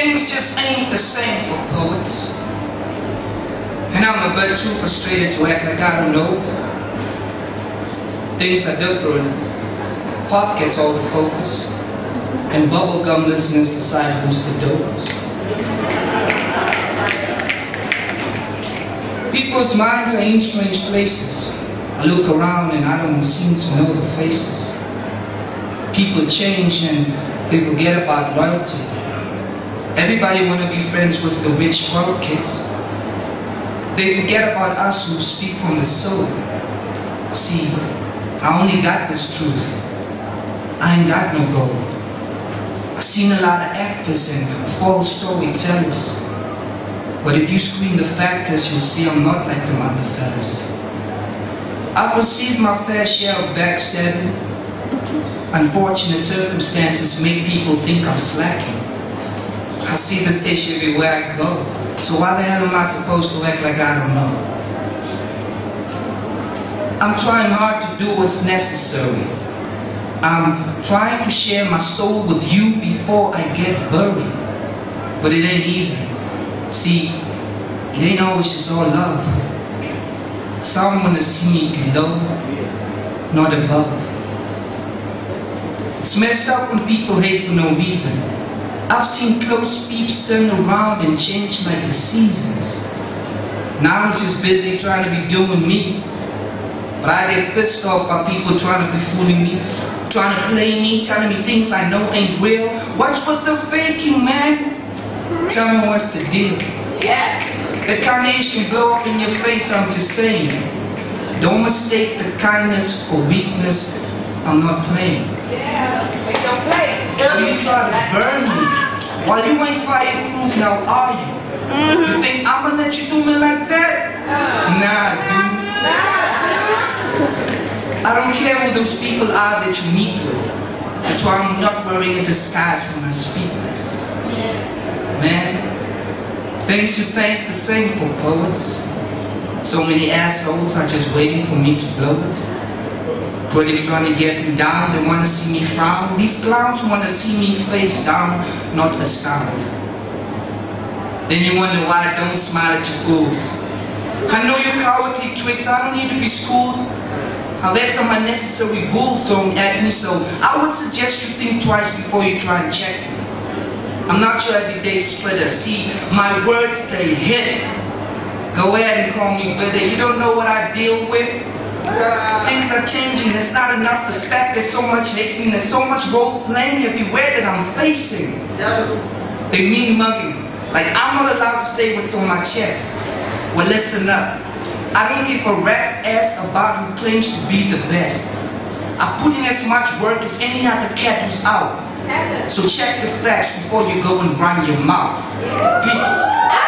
Things just ain't the same for poets. And I'm a bit too frustrated to act like I don't know. Things are different. Pop gets all the focus, and bubblegum listeners decide who's the dopest. People's minds are in strange places. I look around and I don't seem to know the faces. People change and they forget about loyalty. Everybody wanna be friends with the rich world kids. They forget about us who speak from the soul. See, I only got this truth. I ain't got no gold. I've seen a lot of actors and false storytellers. But if you screen the factors, you'll see I'm not like them other fellas. I've received my fair share of backstabbing. Unfortunate circumstances make people think I'm slacking. I see this issue everywhere I go. So why the hell am I supposed to act like I don't know? I'm trying hard to do what's necessary. I'm trying to share my soul with you before I get buried. But it ain't easy. See, it ain't always just all love. Some wanna see me below, not above. It's messed up when people hate for no reason. I've seen close peeps turn around and change like the seasons. Now I'm just busy trying to be doing me. But I get pissed off by people trying to be fooling me, trying to play me, telling me things I know ain't real. What's with the faking, man? Tell me what's the deal? Yeah. The carnage can blow up in your face, I'm just saying. Don't mistake the kindness for weakness. I'm not playing. Yeah. They don't play. You try to burn me while you ain't fireproof, now are you? You think I'm gonna let you do me like that? Nah, dude. I don't care who those people are that you meet with. That's why I'm not wearing a disguise when I speak this. Man, things just ain't the same for poets. So many assholes are just waiting for me to blow it. Critics trying to get me down, they want to see me frown. These clowns want to see me face down, not astounded. Then you wonder why I don't smile at you fools. I know your cowardly tricks, I don't need to be schooled. I've had some unnecessary bull thrown at me, so I would suggest you think twice before you try and check me. I'm not your everyday splitter. See, my words, they hit. Go ahead and call me bitter. You don't know what I deal with. Things are changing, there's not enough respect, there's so much hating, there's so much role playing everywhere that I'm facing. They mean mugging, like I'm not allowed to say what's on my chest. Well, listen up, I don't give a rat's ass about who claims to be the best. I put in as much work as any other cat who's out. So check the facts before you go and run your mouth. Peace.